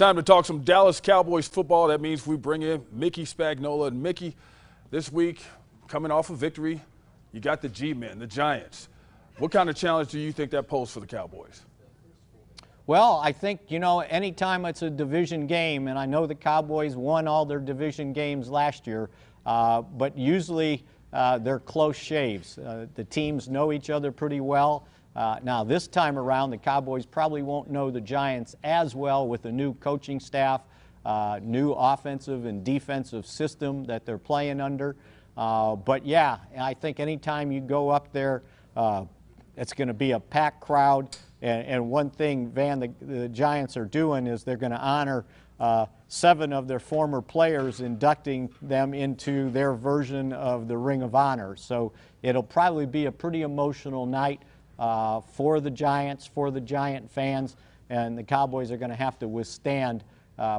Time to talk some Dallas Cowboys football. That means we bring in Mickey Spagnola. And Mickey, this week, coming off a victory, you got the G-Men, the Giants. What kind of challenge do you think that poses for the Cowboys? Well, I think, anytime it's a division game, and I know the Cowboys won all their division games last year, but usually they're close shaves. The teams know each other pretty well. Now, this time around, the Cowboys probably won't know the Giants as well with the new coaching staff, new offensive and defensive system that they're playing under. But, yeah, I think anytime you go up there, it's going to be a packed crowd. And one thing, Van, the Giants are doing is they're going to honor 7 of their former players, inducting them into their version of the Ring of Honor. So it'll probably be a pretty emotional night for the Giants, for the Giant fans, and the Cowboys are going to have to withstand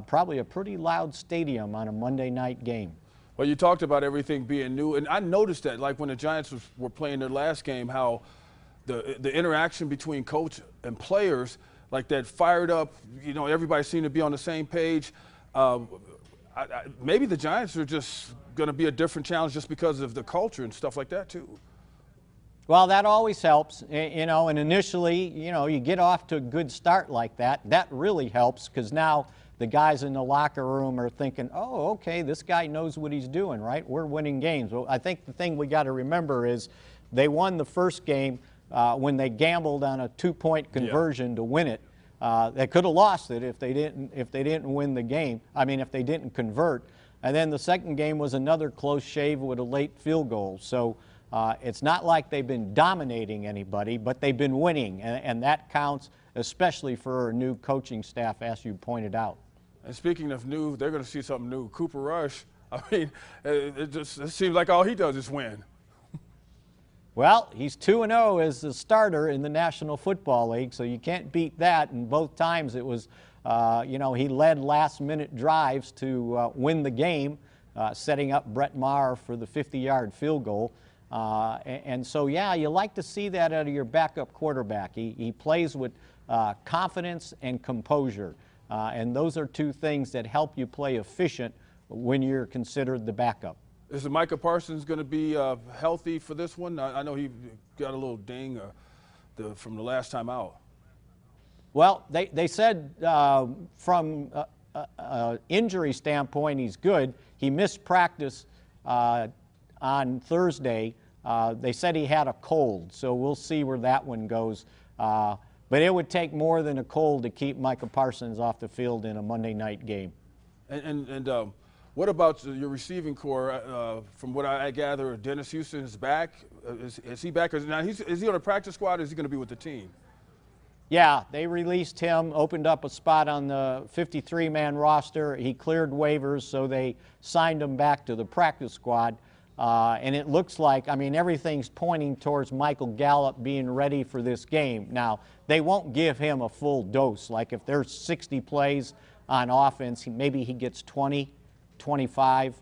probably a pretty loud stadium on a Monday night game. Well, you talked about everything being new, and I noticed that, like when the Giants were playing their last game, how the interaction between coach and players, like that fired up, everybody seemed to be on the same page. Maybe the Giants are just going to be a different challenge just because of the culture and stuff like that, too. Well, that always helps, and initially, you get off to a good start like that. That really helps because now the guys in the locker room are thinking, oh, okay, this guy knows what he's doing, right? We're winning games. Well, I think the thing we got to remember is they won the first game when they gambled on a 2-point conversion to win it. They could have lost it if they didn't win the game. I mean, if they didn't convert. And then the second game was another close shave with a late field goal. So it's not like they've been dominating anybody, but they've been winning, and that counts, especially for a new coaching staff, as you pointed out. And speaking of new, they're going to see something new. Cooper Rush, I mean, it seems like all he does is win. Well, he's 2-0 as the starter in the National Football League, so you can't beat that. And both times it was, he led last-minute drives to win the game, setting up Brett Maher for the 50-yard field goal. And so, yeah, you like to see that out of your backup quarterback. He plays with confidence and composure, and those are two things that help you play efficient when you're considered the backup. Is Micah Parsons going to be healthy for this one? I know he got a little ding from the last time out. Well, they said from an injury standpoint he's good. He missed practice on Thursday. They said he had a cold, so we'll see where that one goes. But it would take more than a cold to keep Micah Parsons off the field in a Monday night game. And what about your receiving core? From what I gather, Dennis Houston is back. Is he back? Is he on a practice squad, or is he going to be with the team? Yeah, they released him, opened up a spot on the 53-man roster. He cleared waivers, so they signed him back to the practice squad. And it looks like, everything's pointing towards Michael Gallup being ready for this game. Now, they won't give him a full dose. Like if there's 60 plays on offense, maybe he gets 20. 25.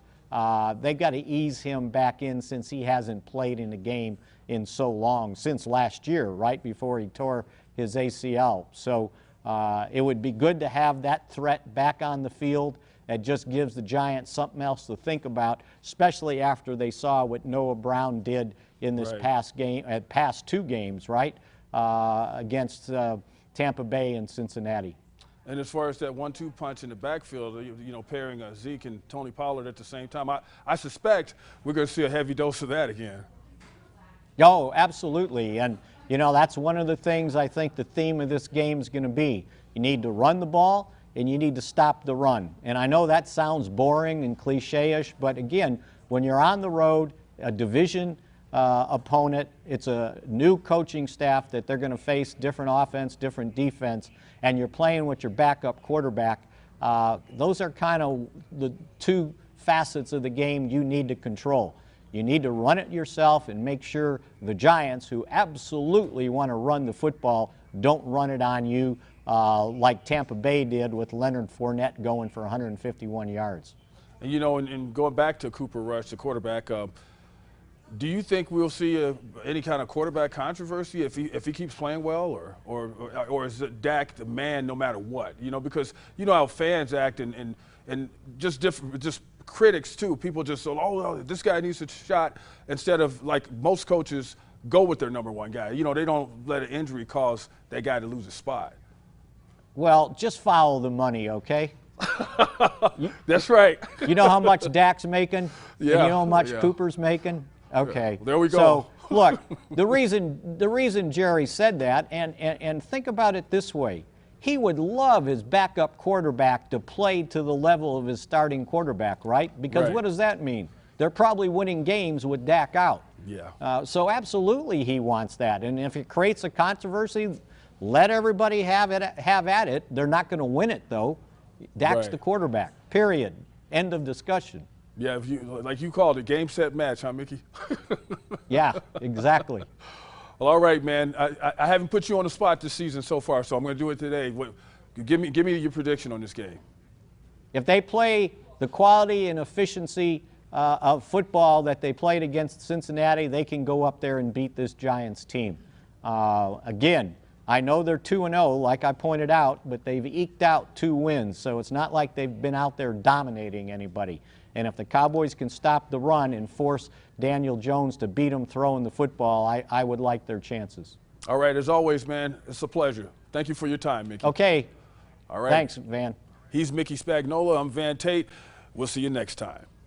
They've got to ease him back in since he hasn't played in a game in so long, since last year, right before he tore his ACL. So it would be good to have that threat back on the field. It just gives the Giants something else to think about, especially after they saw what Noah Brown did in this past 2 games, right, against Tampa Bay and Cincinnati. And as far as that 1-2 punch in the backfield, pairing Zeke and Tony Pollard at the same time, I suspect we're going to see a heavy dose of that again. Oh, absolutely. And, that's one of the things I think the theme of this game is going to be. You need to run the ball, and you need to stop the run. And I know that sounds boring and cliche-ish, but again, when you're on the road, a division opponent, it's a new coaching staff that they're going to face, different offense, different defense, and you're playing with your backup quarterback. Those are kind of the 2 facets of the game you need to control. You need to run it yourself and make sure the Giants, who absolutely want to run the football, don't run it on you like Tampa Bay did with Leonard Fournette going for 151 yards. And, and going back to Cooper Rush, the quarterback, Do you think we'll see any kind of quarterback controversy if he keeps playing well, or is it Dak the man no matter what? You know, because you know how fans act and just critics too. People just say, oh, this guy needs a shot, instead of, like, most coaches go with their number one guy. You know, they don't let an injury cause that guy to lose a spot. Well, just follow the money, okay? That's right. You know how much Dak's making? Yeah. And you know how much Cooper's making? Okay. There we go. So, look, the reason Jerry said that, and think about it this way. He would love his backup quarterback to play to the level of his starting quarterback, right? Because Right. what does that mean? They're probably winning games with Dak out. Yeah. So absolutely he wants that. And if it creates a controversy, let everybody have at it. They're not going to win it, though. Dak's Right. the quarterback, period. End of discussion. Yeah, if you, like you called it, game, set, match, huh, Mickey? Yeah, exactly. Well, all right, man. I haven't put you on the spot this season so far, so I'm going to do it today. Give me your prediction on this game. If they play the quality and efficiency of football that they played against Cincinnati, they can go up there and beat this Giants team. Again, I know they're 2-0, like I pointed out, but they've eked out 2 wins, so it's not like they've been out there dominating anybody. And if the Cowboys can stop the run and force Daniel Jones to beat them throwing the football, I would like their chances. All right, as always, man, it's a pleasure. Thank you for your time, Mickey. Okay. All right. Thanks, Van. He's Mickey Spagnola. I'm Van Tate. We'll see you next time.